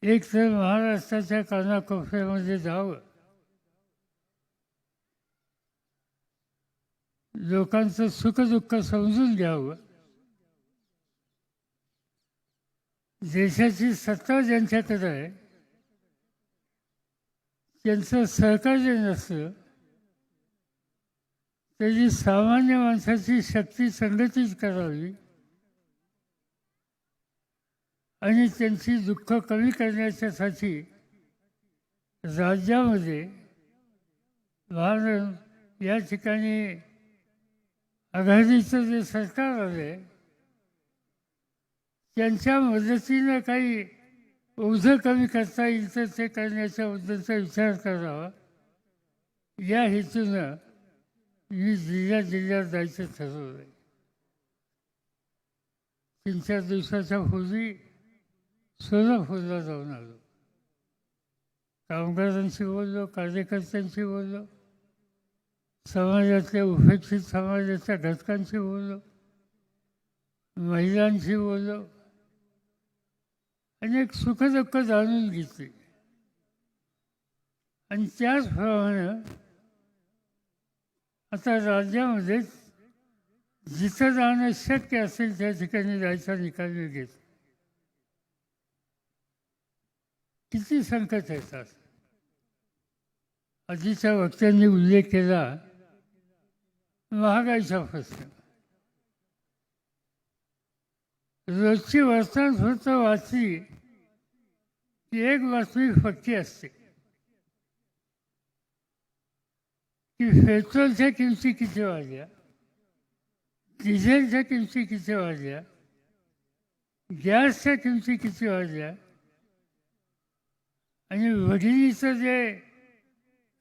एक तर महाराष्ट्राच्या कानाकोपऱ्यामध्ये जावं, लोकांचं सुखदुःख समजून घ्यावं, देशाची सत्ता ज्यांच्याकडे आहे त्यांचं सहकार्य नसतं, त्याची सामान्य माणसाची शक्ती संघटित करावी आणि त्यांची दुःख कमी करण्याच्यासाठी राज्यामध्ये भारत या ठिकाणी आघाडीचं जे सरकार आहे त्यांच्या मदतीनं काही ओझं कमी करता येईल तर ते करण्याच्याबद्दलचा विचार करावा. या हेतूनं मी जिल्ह्यात जायचं ठरवलं आहे. 3-4 दिवसाच्या पूर्वी सोलापूरला जाऊन आलो. कामगारांशी बोललो, कार्यकर्त्यांशी बोललो, समाजातल्या उपेक्षित समाजाच्या घटकांशी बोललो, महिलांशी बोललो, अनेक सुखदुःख जाणून घेतली आणि त्याचप्रमाणे आता राज्यामध्ये जिथं जाणं शक्य असेल त्या ठिकाणी जायचा निकाल मी घेतला. किती संकट येतात. आधीच्या वक्त्यांनी उल्लेख केला महागाईचा प्रश्न. रोजची वर्तमानपत्र वाचली की एक बातमी पक्की असते की पेट्रोलच्या किमती किती वाढल्या, डिझेलच्या किमती किती वाढल्या, गॅसच्या किमती किती वाढल्या आणि वडिलीचं जे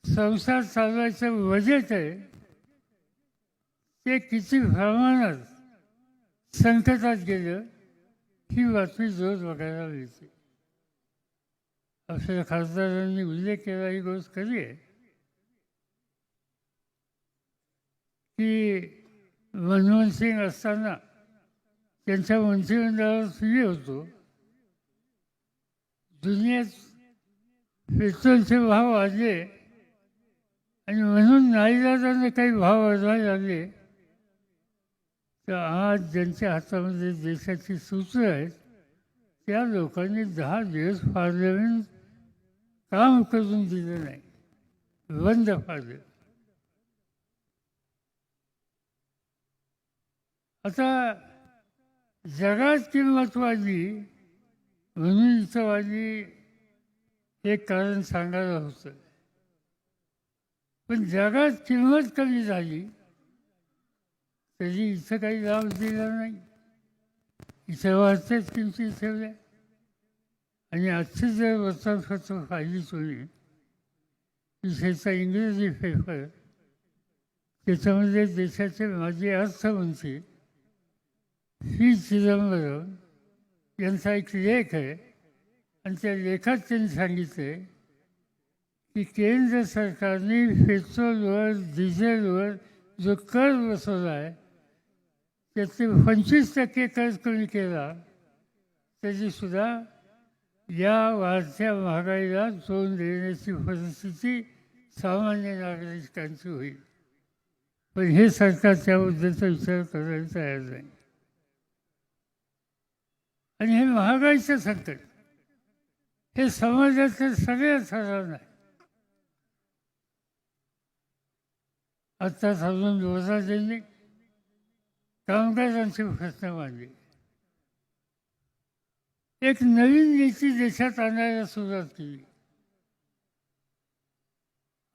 संसार चालवायचं बजेट आहे ते किती प्रमाणात संकटात गेलं ही बातमी रोज बघायला मिळते. आपल्या खासदारांनी उल्लेख केला ही गोष्ट खरी आहे की मनमोहन सिंग असताना त्यांच्या मंत्रिमंडळावर मी होतो. दुनियेत पेट्रोलचे भाव वाढले आणि म्हणून नाईलाजाने काही भाव वाढवायला लागले तर आज ज्यांच्या हातामध्ये देशाची सूत्र आहेत त्या लोकांनी 10 दिवस पार्लमेंट काम करून दिलं नाही, बंद पाडलं. आता जगात किंमत वाढली म्हणून इथं वाढली एक कारण सांगायला होतं, पण जगात किंमत कमी झाली तरी इथं काही लाभ दिला नाही. इथं वाढत्याच किमती ठेवल्या आणि आजची जर वर्तमानपत्र पाहिली तुम्ही, विशेषतः इंग्रजी पेपर, त्याच्यामध्ये देशाचे माजी अर्थमंत्री पी. चिदंबरम यांचा एक लेख आहे आणि त्या लेखात त्यांनी सांगितलं की केंद्र सरकारने पेट्रोलवर डिझेलवर जो कर बसवला आहे त्याचे 25% कर कमी केला तरीसुद्धा या वाढत्या महागाईला तोंड देण्याची परिस्थिती सामान्य नागरिकांची होईल. पण हे सरकार त्याबद्दलचा विचार करायला तयार नाही. आणि हे महागाईचं संकट हे समाजाच्या सगळ्या थरांना आहे. आत्ताच अजून युवराजांनी कामगारांचे प्रश्न मांडले. एक नवीन नीती देशात आणायला सुरुवात केली.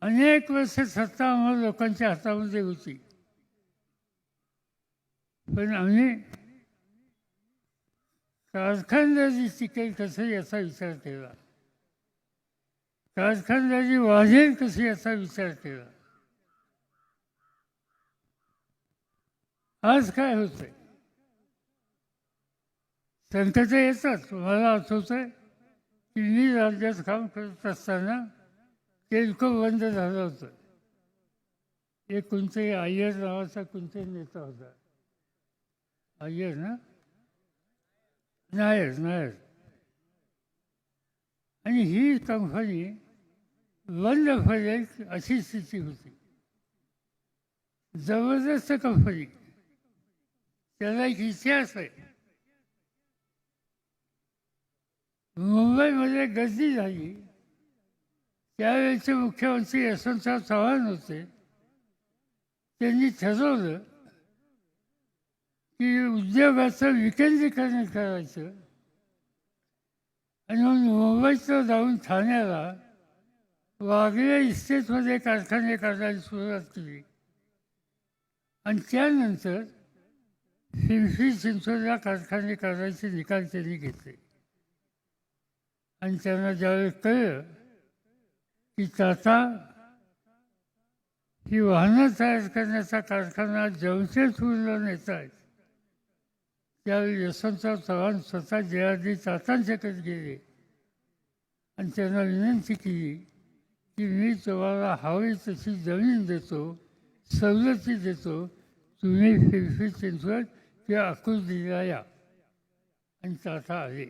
अनेक वर्ष सत्ता आम्हाला लोकांच्या हातामध्ये होती, पण आम्ही कारखानदारी टिकेल कसे याचा विचार केला, कारखानदारी वाढेल कशी याचा विचार केला. आज काय होतंय, संकट येतात. मला आठवतंय की मी राज्यात काम करत असताना टेल्को बंद झालं होतं. एक कोणतंही अय्यर नावाचा कोणतरी नेता होता. अय्यर ना, नायर. आणि ही कंपनी बंद पडेल अशी स्थिती होती. जबरदस्त कंपनी, त्याला एक इतिहास आहे. मुंबईमध्ये गर्दी झाली. त्यावेळेचे मुख्यमंत्री यशवंतराव चव्हाण होते. त्यांनी ठरवलं की उद्योगाचं विकेंद्रीकरण करायचं आणि मग मुंबईचं जाऊन ठाण्याला वागळे इस्टेटमध्ये कारखाने काढायला सुरुवात केली. आणि त्यानंतर पिंपरी चिंचवडला कारखाने काढायचे निकाल त्यांनी घेतले. आणि त्यांना ज्यावेळेस कळलं की टाटा ही वाहनं तयार करण्याचा कारखाना जमशेदपूरला नेत आहेत, त्यावेळी यशवंतराव चव्हाण स्वतः जे.आर.डी. टाटांच्याकडे गेले आणि त्यांना विनंती केली की मी तुम्हाला हवी तशी जमीन देतो, सवलती देतो, तुम्ही पिंपरी चिंचवड किंवा अकुर्डीला या. आणि टाटा आले.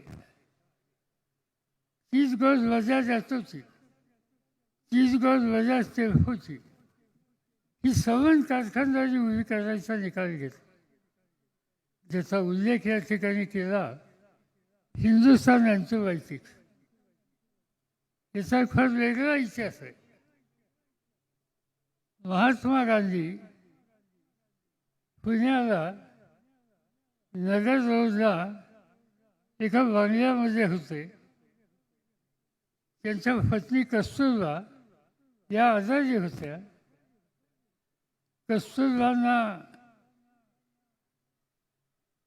तीच गोष्ट बजाज ऑटोची, तीच गोष्ट बजाज टेम्पोची, ही सवन कारखानदारी उभी करायचा निकाल घेतला, ज्याचा उल्लेख या ठिकाणी केला हिंदुस्थान अँटिबायोटिक्स. याचा फार वेगळा इतिहास आहे. महात्मा गांधी पुण्याला नगर रोडला एका बंगल्यामध्ये होते. त्यांच्या पत्नी कस्तुरबा या आजारी होत्या. कस्तुरबांना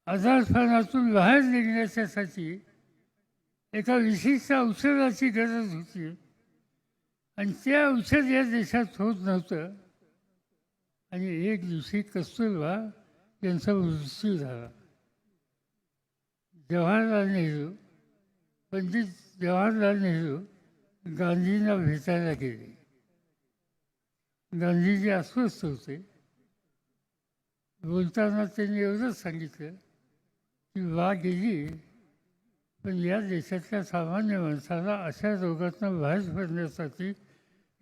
आजारपणातून बाहेर निघण्यासाठी एका विशिष्ट औषधाची गरज होती आणि ते औषध या देशात होत नव्हतं. आणि एक दिवशी कस्तुरबा यांचा मृत्यू झाला. जवाहरलाल नेहरू, पंडित जवाहरलाल नेहरू गांधींना भेटायला गेले. गांधीजी अस्वस्थ होते. बोलताना त्यांनी एवढंच सांगितलं की बा गेली, पण या देशातल्या सामान्य माणसाला अशा रोगातून बाहेर पडण्यासाठी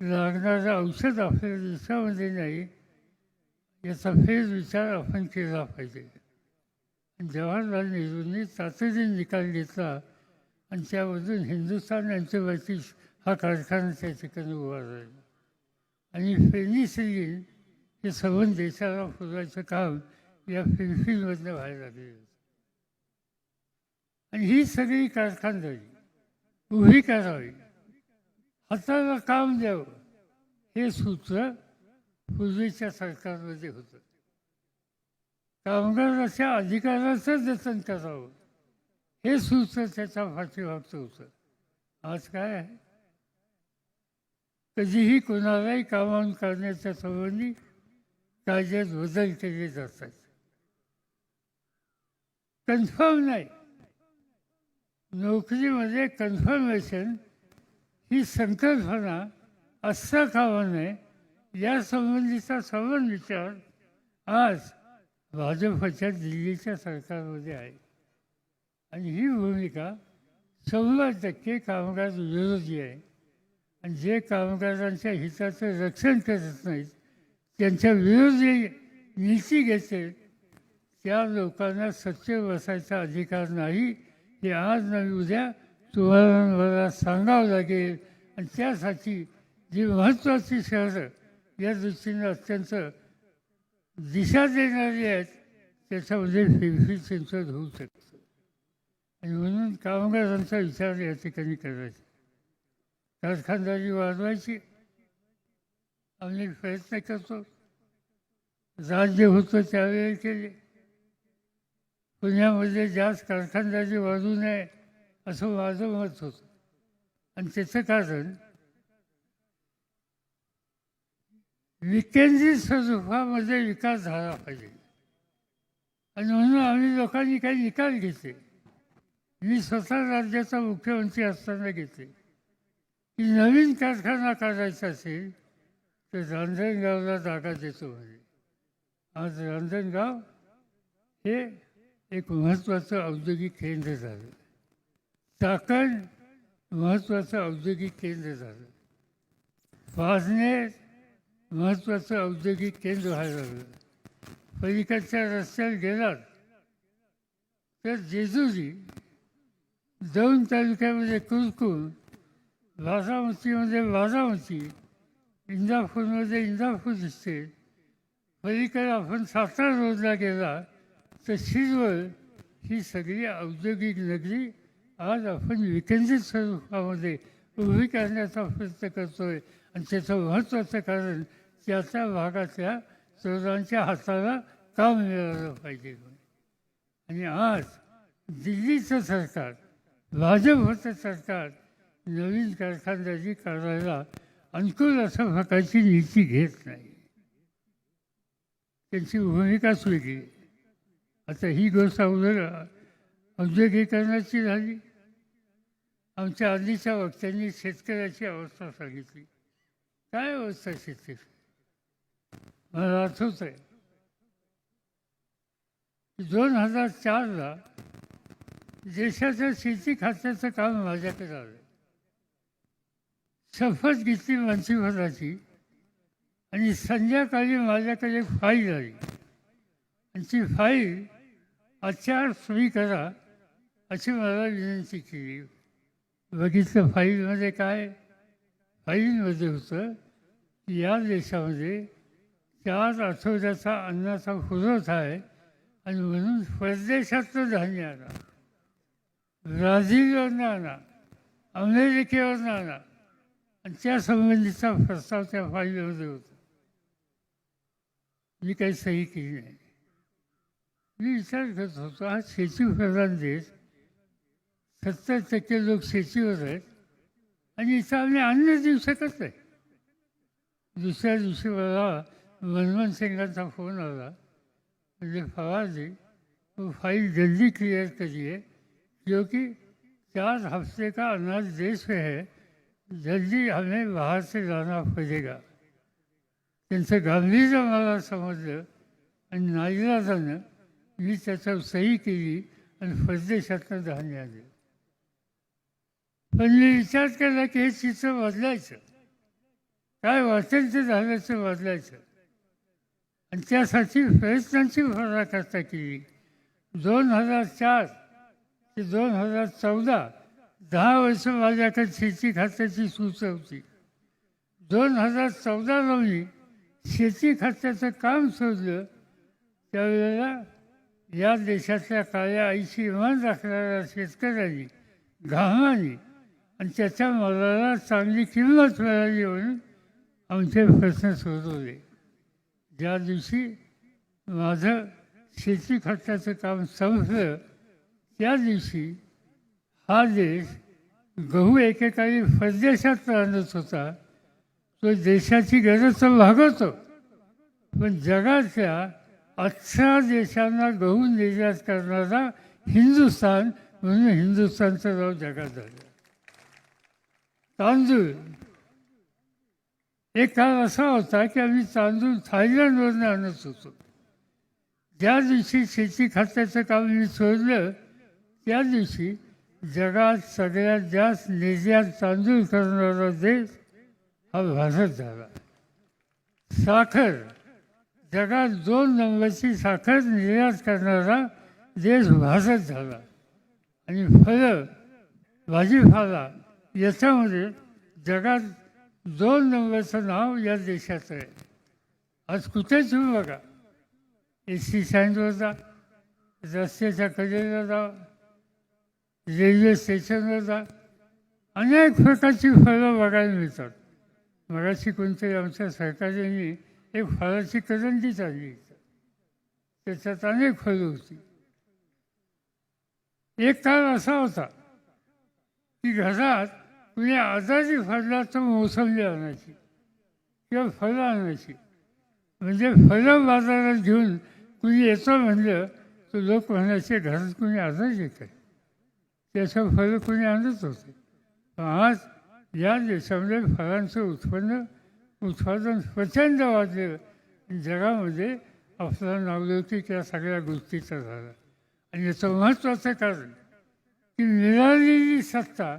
लागणारं औषध आपल्या देशामध्ये नाही, याचा फेरविचार आपण केला पाहिजे. जवाहरलाल नेहरूंनी तातडीने निकाल घेतला आणि त्यामधून हिंदुस्थान अँटिबायोटिक्स हा कारखाना त्या ठिकाणी उभा राहिला. आणि पेनिसिलिन हे सबंध देशाला पुरवायचं काम या पिंपरीमधनं व्हायला लागलेलं. आणि ही सगळी कारखानदारी उभी करावी, हाताला काम द्यावं, हे सूत्र पूर्वीच्या सरकारमध्ये होतं. कामगाराच्या अधिकाराचं जतन करावं, हे सूत्र त्याच्या पाठीमागचं होतं. आज काय आहे? कधीही कोणालाही कामावून काढण्याच्या संबंधी कायद्यात बदल केले जातात. कन्फर्म नाही. नोकरीमध्ये कन्फर्मेशन ही संकल्पना असता कामा नये, यासंबंधीचा सवन विचार आज भाजपच्या दिल्लीच्या सरकारमध्ये आहे. आणि ही भूमिका 100% कामगार विरोधी आहे. आणि जे कामगारांच्या हिताचं रक्षण करत नाहीत, त्यांच्या विरोधी नीती घेते, त्या लोकांना सत्य बसायचा अधिकार नाही, हे आज नाही उद्या तुम्हाला मला सांगावं लागेल. आणि त्यासाठी जी महत्त्वाची शहरं या दृष्टीने अत्यंत दिशा देणारी आहेत, त्याच्यामध्ये पिंपरी चिंचवड होऊ शकतं. आणि म्हणून कामगारांचा विचार या ठिकाणी करायचा. कारखानदारी वाढवायची आम्ही प्रयत्न करतो. राज्य होतं त्यावेळी केले. पुण्यामध्ये जास्त कारखानदारी वाढू नये असं माझं मत होतं. आणि त्याचं कारण विकेंद्रित स्वरूपामध्ये विकास झाला पाहिजे. आणि म्हणून आम्ही लोकांनी काही निकाल घेतले. मी स्वतः राज्याचा मुख्यमंत्री असताना घेतले की नवीन कारखाना काढायचा असेल तर रांजणगावला जागा देतो म्हणजे. आज रांजणगाव हे एक महत्त्वाचं औद्योगिक केंद्र झालं. चाकण महत्त्वाचं औद्योगिक केंद्र झालं. पाचनेर महत्त्वाचं औद्योगिक केंद्र व्हायला लागलं. पलीकडच्या रस्त्यावर गेलात तर जेजुरी, दौंड तालुक्यामध्ये कुरकूर, बारामतीमध्ये बारामती, इंदापूरमध्ये इंदापूर दिसते. पलीकडे आपण सातारा रोडला गेला तर शिरवळ, ही सगळी औद्योगिक नगरी आज आपण विकेंद्रित स्वरूपामध्ये उभी करण्याचा प्रयत्न करतोय. आणि त्याचं महत्त्वाचं कारण त्या भागातल्या तरुणांच्या हाताला काम मिळालं पाहिजे. आणि आज दिल्लीचं सरकार, भाजपचं सरकार नवीन कारखानदारी करायला अनुकूल अशा प्रकारची नीती घेत नाही. त्यांची भूमिकाच वेगळी. आता ही गोष्ट औद्योगिकरणाची झाली. आमच्या आधीच्या वक्त्यांनी शेतकऱ्याची अवस्था सांगितली. काय अवस्था शेतकरी? मला आठवत आहे 2004ला देशाच्या शेती खात्याचं काम माझ्याकडे आलं. शपथ घेतली मंत्रिपदाची आणि संध्याकाळी माझ्याकडे एक फाईल आली. आणि ती फाईल आचार सुरू करा अशी मला विनंती केली. बघितलं फाईलमध्ये काय? फाईलमध्ये होतं की या देशामध्ये 4 आठवड्याचा अन्नाचा पुरवठा आहे आणि म्हणून परदेशातलं धान्य आणा, ब्राझीलवरनं आणा, अमेरिकेवरनं आणा. आणि त्या संबंधीचा प्रस्ताव त्या फाईलमध्ये होता. मी काही सही केली नाही. मी विचार करत होतो, हा शेतीप्रधान देश, 70% लोक शेतीवर आहेत आणि इथं आम्ही अन्न देऊ शकत नाही. दुसऱ्या दिवशी मला मनमोहन सिंगांचा फोन आला. म्हणजे फवाजी, वो फाइल जल्दी क्लियर करिए क्योंकि 4 हफ्ते का अनाज देश में है, जल्दी हमें बाहर से लाना पड़ेगा. त्यांचं गांभीर्य मला समजलं आणि नाईलाजानं मी त्याच्यावर सही केली आणि परदेशातनं धान्य आणलं. पण मी विचार केला की हे चित्र बदलायचं, काय वाटेल ते झाल्याचं बदलायचं. आणि त्यासाठी प्रयत्नांची पराकाष्ठा केली. 2004 ते 2014 10 वर्ष माझ्याकडे शेती खात्याची सूच होती. 2014ला मी शेती खात्याचं काम सोडलं. त्यावेळेला या देशातल्या काळ्या आईची इमान राखणाऱ्या शेतकऱ्यांनी घामाने आणि त्याच्या मालाला चांगली किंमत मिळाली म्हणून आमचे प्रश्न सोडवले. ज्या दिवशी माझं शेती खर्चाचं काम संपलं त्या दिवशी हा देश गहू एकेकाळी परदेशात आणत होता. तो देशाची गरज तर भागवतो, पण जगातल्या 18 देशांना गहू निर्यात करणारा हिंदुस्थान म्हणून हिंदुस्थानचं नाव जगात झालं. तांदूळ एक काळ असा होता की आम्ही तांदूळ थायलंडवरून आणत होतो. ज्या दिवशी शेती खात्याचं काम मी सोडलं त्या दिवशी जगात सगळ्यात जास्त निर्यात तांदूळ करणारा देश हा भारत झाला. साखर, जगात 2 नंबरची साखर निर्यात करणारा देश भारत झाला. आणि फळं, भाजीपाला याच्यामध्ये जगात 2 नंबरचं नाव या देशाचं आहे. आज कुठेच बघा, एस.टी. स्टँडवर जा, रस्त्याच्या कडेला जा, रेल्वे स्टेशनवर जा, अनेक प्रकारची फळं बघायला मिळतात. मगाशी कोणतरी आमच्या सरकारने एक फळाची करंडी चालली, त्याच्यात अनेक फळं होती. एक काळ असा होता की घरात कुणी आजारी पडला तर मोसंबी आणायची किंवा फळं आणायची. म्हणजे फळं बाजारात घेऊन कुणी येतो म्हणलं तर लोक म्हणायचे घरात कुणी आजारी येत आहे, त्याचं फळं कुणी आणत होते. पण आज या देशामध्ये फळांचं उत्पादन प्रचंड वाढलं. जगामध्ये आपला नावलौकिक या सगळ्या गोष्टीचा झाला. आणि याचं महत्त्वाचं कारण की मिळालेली सत्ता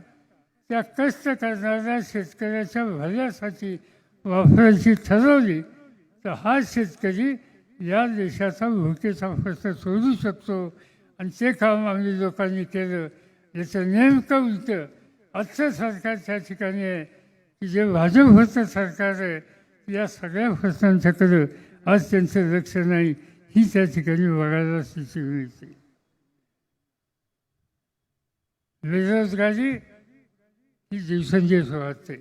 त्या कष्ट करणाऱ्या शेतकऱ्याच्या भल्यासाठी वापरायची ठरवली तर हा शेतकरी या देशाचा भुकेचा प्रश्न सोडू शकतो. आणि ते काम आम्ही लोकांनी केलं. याचं नेमकं उलटं आजचं सरकार त्या ठिकाणी आहे की जे भाजप होतं सरकार आहे या सगळ्या प्रश्नांच्याकडं आज त्यांचं लक्ष नाही. ही त्या ठिकाणी बघायला स्थिती मिळते. बेरोजगारी ही दिवसेंदिवस वाढते.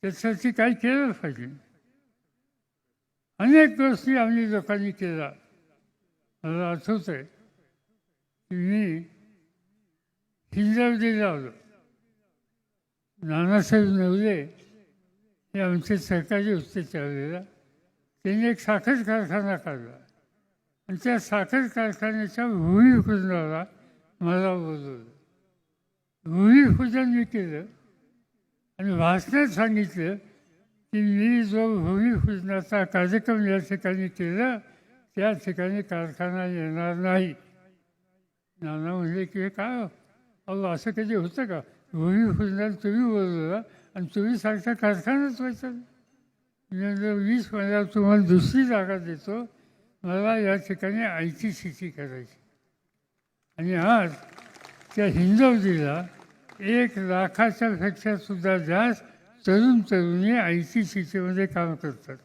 त्यासाठी काय केलं पाहिजे. अनेक गोष्टी आम्ही लोकांनी केल्या. मला आठवत आहे की मी हिंजवडीला आलो. नानासाहेब नवले हे आमचे सरकारी होते त्यावेळेला. त्यांनी एक साखर कारखाना काढला आणि त्या साखर कारखान्याच्या भूमिपूजनाला मला बोलवलं. भूमिपूजन मी केलं आणि भाषणात सांगितलं की मी जो भूमिपूजनाचा कार्यक्रम या ठिकाणी केला त्या ठिकाणी कारखाना येणार नाही. नाना म्हणले की हे काय अहो असं कधी होतं का. भूमिपूजनाला तुम्ही बोलवलं आणि तुम्ही सारखा कारखानाच व्हायचा. म्हणजे 20 महिन्यात तुम्हाला दुसरी जागा देतो. मला या ठिकाणी ITCC करायची. आणि आज त्या हिंजवडीला 1 लाखाच्या पेक्षा सुद्धा जास्त तरुण तरुणी ITCCमध्ये काम करतात.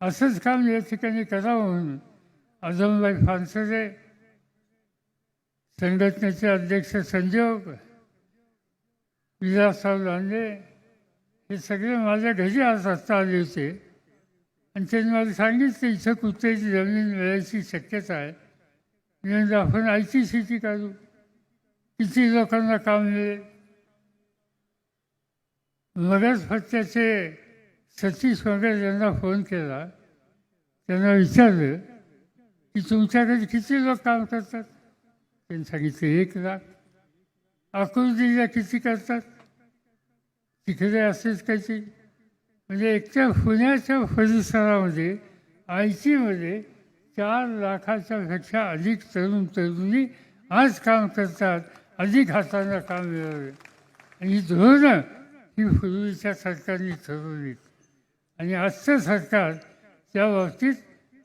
असंच काम या ठिकाणी करावं म्हणून आझमबाई फानसरे, संघटनेचे अध्यक्ष संजोग, विलासराव लांडे हे सगळे माझ्या घरी आज असता आले होते. आणि त्यांनी मला सांगितलं इथं कुठेही जमीन मिळायची शक्यता आहे. म्हणजे आपण ITCC काढू. किती लोकांना काम मिळेल. मगच पक्षाचे सतीश मगर यांना फोन केला. त्यांना विचारलं की तुमच्याकडे किती लोक काम करतात. त्यांनी सांगितलं 1 लाख. आकुर्डीला किती करतात. तिकडे असेच काहीतरी. म्हणजे एकट्या पुण्याच्या परिसरामध्ये ITमध्ये 4 लाखाच्या पेक्षा अधिक तरुण तरुणी आज काम करतात. अधिक हातांना काम मिळावे. आणि ही धोरणं ही पूर्वीच्या सरकारने ठरवली. आणि आजचं सरकार त्या बाबतीत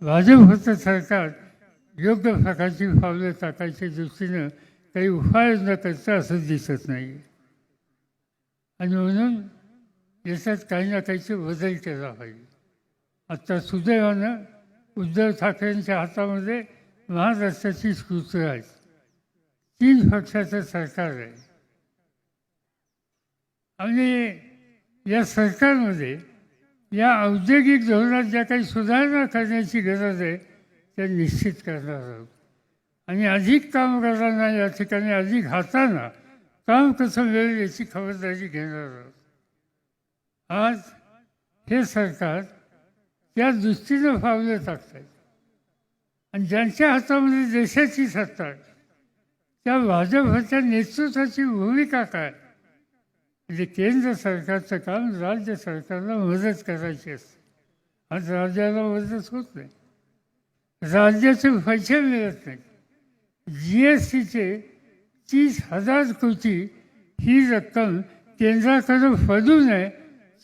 भाजप होतं सरकार योग्य प्रकारची पावलं टाकायच्या दृष्टीनं काही उपाययोजना करतं असं दिसत नाही. आणि म्हणून याच्यात काही ना काहीचे बदल केला पाहिजे. आत्ता सुदैवानं उद्धव ठाकरेंच्या हातामध्ये महाराष्ट्राची स्कृती आहे. 3 पक्षाचं सरकार आहे. आणि या सरकारमध्ये या औद्योगिक धोरणात ज्या काही सुधारणा करण्याची गरज आहे त्या निश्चित करणार आहोत. आणि अधिक कामगारांना या ठिकाणी अधिक हातांना काम कसं मिळेल याची खबरदारी घेणार आहोत. आज हे सरकार त्या दृष्टीनं पावलं टाकत आहे. आणि ज्यांच्या हातामध्ये देशाची सत्ता आहे त्या भाजपच्या नेतृत्वाची भूमिका काय. म्हणजे केंद्र सरकारचं काम राज्य सरकारला मदत करायची असते. आज राज्याला मदत होत नाही. राज्याचे पैसे मिळत नाही. GSTचे 30,000 कोटी ही रक्कम केंद्राकडे पडू नये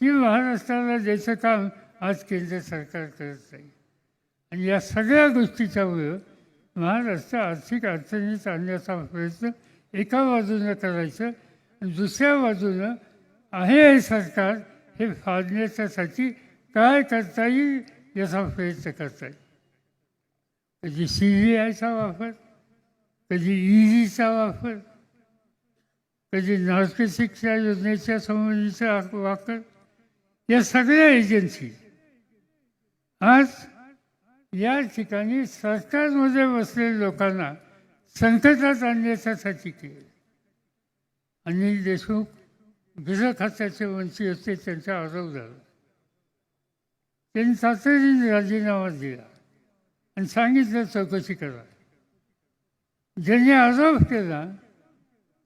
ती महाराष्ट्राला द्यायचं काम आज केंद्र सरकार करत नाही. आणि या सगळ्या गोष्टीच्यामुळं महाराष्ट्र आर्थिक अडचणीत आणण्याचा प्रयत्न एका बाजूनं करायचं आणि दुसऱ्या बाजूनं आहे हे सरकार हे फाडण्याच्यासाठी काय करता येईल याचा प्रयत्न करता येईल. कधी CBIचा वापर, कधी EDचा वापर, कधी नार्कोटिक्सच्या योजनेच्या संबंधीचा वापर. या सगळ्या एजन्सी आज या ठिकाणी सरकारमध्ये बसलेल्या लोकांना संकटात आणण्याच्यासाठी केले. अनिल देशमुख गृह खात्याचे मंत्री होते. त्यांचा आरोप झाला. त्यांनी तातडीने राजीनामा दिला आणि सांगितलं चौकशी करा. ज्यांनी आरोप केला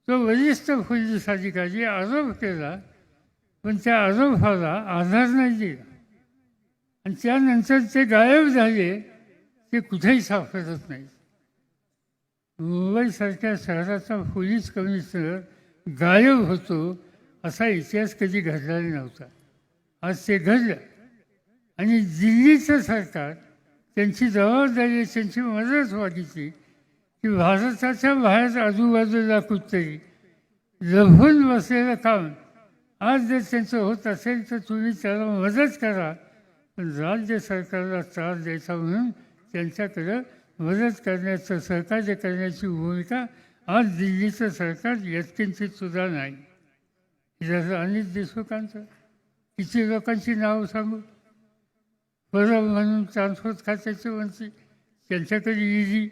तो वरिष्ठ पोलीस अधिकारी आरोप केला पण त्या आरोपाला आधार नाही दिला. आणि त्यानंतर ते गायब झाले. ते कुठेही सापडत नाही. मुंबईसारख्या शहराचा पोलीस कमिशनर गायब होतो असा इतिहास कधी घडलेला नव्हता. आज ते घडलं आणि दिल्लीचं सरकार त्यांची जबाबदारी त्यांची मदत व्हायची की भारताच्या बाहेर आजूबाजूला कुठतरी लपून बसलेलं काम आज जर त्यांचं होत असेल तर तुम्ही त्याला मदत करा. पण राज्य सरकारला त्रास द्यायचा म्हणून त्यांच्याकडं मदत करण्याचं सहकार्य करण्याची भूमिका आज दिल्लीचं सरकार यत्किंचित सुद्धा नाही. जसं अनिल देशमुखांचं किती लोकांची नावं सांगू. परब म्हणून ट्रान्सपोर्ट खात्याचे मंत्री त्यांच्याकडे ईडी,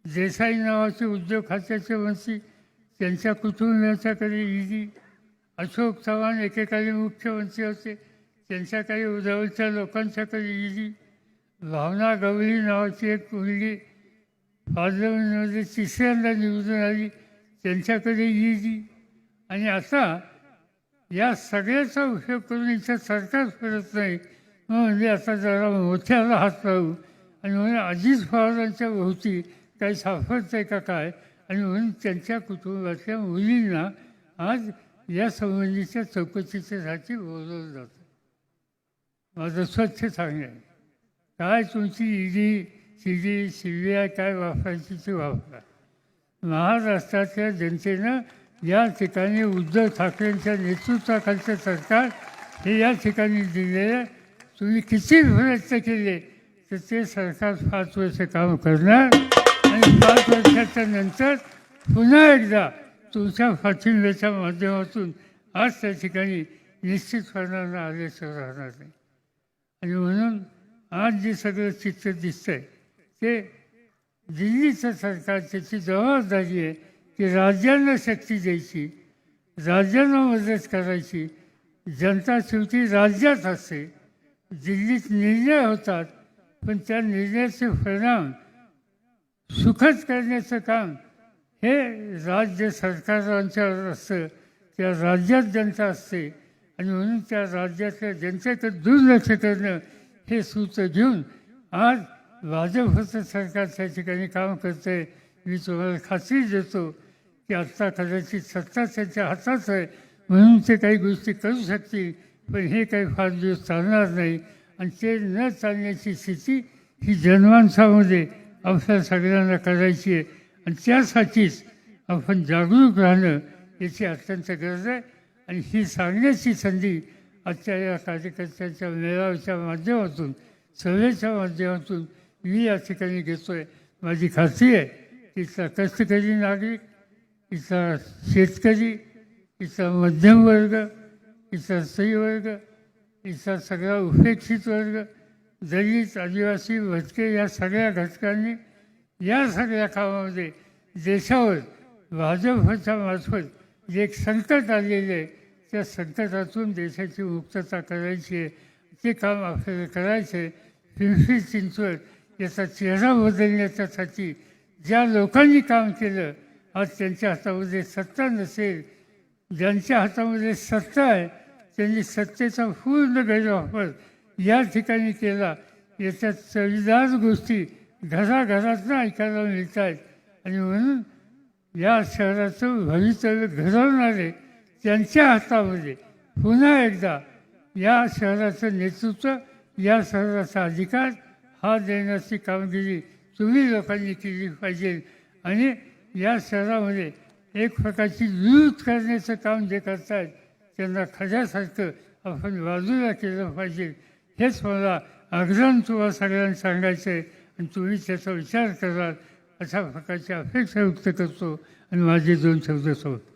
देसाई नावाचे उद्योग खात्याचे मंत्री त्यांच्या कुटुंबियांच्याकडे ईडी, अशोक चव्हाण एकेकाळी मुख्यमंत्री होते त्यांच्या काही जवळच्या लोकांच्याकडे ईडी, भावना गवळी नावाची एक मुलगी पार्लमेंटमध्ये तिसऱ्यांदा निवडून आली त्यांच्याकडे ईडी. आणि आता या सगळ्याचा उपयोग करून इथं सरकार करत नाही म्हणजे आता जरा मोठ्याला हात लावू आणि म्हणून अजित पवारांच्या भोवती काही सापडतं आहे का काय आणि म्हणून त्यांच्या कुटुंबातल्या मुलींना आज या संबंधीच्या चौकशीसाठी बोलवलं जातं. माझं स्वच्छ सांगणं आहे, काय तुमची ईडी सीडी CBI काय वापरायची ती वापरा. महाराष्ट्रातल्या जनतेनं या ठिकाणी उद्धव ठाकरेंच्या नेतृत्वाखालचं सरकार हे या ठिकाणी दिलेलं तुम्ही किती प्रयत्न केले तर ते सरकार 5 वर्ष काम करणार आणि 5 वर्षाच्या नंतर पुन्हा एकदा तुमच्या पाठिंब्याच्या माध्यमातून आज त्या ठिकाणी निश्चितपणानं आल्याचं राहणार नाही. आणि म्हणून आज जे सगळं चित्र दिसतंय ते दिल्लीचं सरकार त्याची जबाबदारी आहे की राज्यांना शक्ती द्यायची, राज्यांना मदत करायची. जनता शेवटी राज्यात असते. दिल्लीत निर्णय होतात पण त्या निर्णयाचे परिणाम सुखद करण्याचं काम हे राज्य सरकारांच्यावर असतं. त्या राज्यात जनता असते आणि म्हणून त्या राज्यातल्या जनतेकडे दुर्लक्ष करणं हे सूत्र घेऊन आज भाजपचं सरकार त्या ठिकाणी काम करतं आहे. मी तुम्हाला खात्री देतो की आत्ता कदाचित सत्ता त्यांच्या हातात आहे म्हणून ते काही गोष्टी करू शकतील पण हे काही फार दिवस चालणार नाही. आणि ते न चालण्याची स्थिती ही जनमानसामध्ये आपल्या सगळ्यांना करायची आहे आणि त्यासाठीच आपण जागरूक राहणं याची अत्यंत गरज आहे. आणि ही सांगण्याची संधी आजच्या या कार्यकर्त्यांच्या मेळाव्याच्या माध्यमातून सभेच्या माध्यमातून मी या ठिकाणी घेतो आहे. माझी खात्री आहे की इथला कष्टकरी नागरिक, इथला शेतकरी, इथला मध्यमवर्ग, इथला स्त्रीवर्ग, इथला सगळा उपेक्षित वर्ग, दलित, आदिवासी, भटके या सगळ्या घटकांनी या सगळ्या कामामध्ये देशावर भाजपच्या मार्फत जे एक संकट आलेलं आहे त्या संकटातून देशाची मुक्तता करायची आहे. ते काम आपल्याला करायचं आहे. पिंपरी चिंचवड याचा चेहरा बदलण्याच्यासाठी ज्या लोकांनी काम केलं आज त्यांच्या हातामध्ये सत्ता नसेल, ज्यांच्या हातामध्ये सत्ता आहे त्यांनी सत्तेचा पूर्ण गैरवापर या ठिकाणी केला. याच्यात चवीदार गोष्टी घराघरातून ऐकायला मिळत आहेत आणि म्हणून या शहराचं भवितव्य घडवणारे त्यांच्या हातामध्ये पुन्हा एकदा या शहराचं नेतृत्व, या शहराचा अधिकार हा देण्याची कामगिरी तुम्ही लोकांनी केली पाहिजे. आणि या शहरामध्ये एक प्रकारची लूट करण्याचं काम जे करतायत त्यांना खऱ्यासारखं आपण बाजूला केलं पाहिजे. हेच मला आग्रहानं तुम्हाला सगळ्यांना सांगायचं आहे आणि तुम्ही त्याचा विचार कराल अशा प्रकारची अपेक्षा व्यक्त करतो आणि माझे 2 शब्द सोडतो.